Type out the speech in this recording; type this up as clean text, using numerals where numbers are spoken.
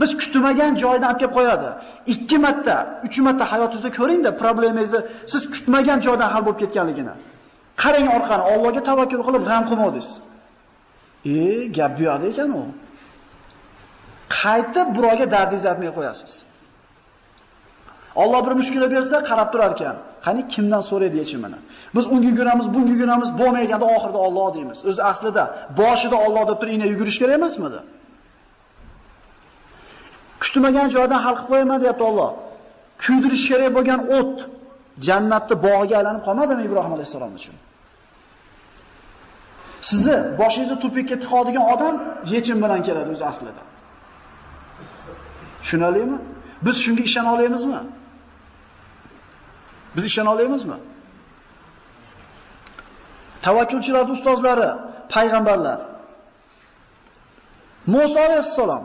Biz kutmagan joydan olib kelib qo'yadi. 2 marta, 3 marta hayotingizda ko'ring-da, problemingizni siz kutmagan joydan hal bo'lib ketganligini. Qarang orqani, Allohga tavakkul qilib g'am qilmadingiz. Gap bu yoqda ekan u. Qaytib birovga dardingizni aytmay qo'yasiz. Alloh bir mushkula bersa, qarab turar ekan. Qani kimdan so'raydi yechimini? Biz unga yuguramiz, bunga yuguramiz, bo'lmaganda oxirida Alloh deymiz. O'zi aslida boshida Alloh deb turib, yugurish kerak emasmidi? Kutmagan joydan hal qilib qo'yaman deyapti Alloh. Kuydirish kerak bo'lgan o't jannatda bog'iga aylanib qolmadimi Ibrohim alayhisalom uchun? Sizni boshingizni tupikka tiqadigan odam yechim bilan keladi o'zi aslida. Tushunalingmi? Biz shunga ishona olamizmi? Biz ishona olamizmi? Tavakkulchilar ustozlari, payg'ambarlar. Musa alayhisalom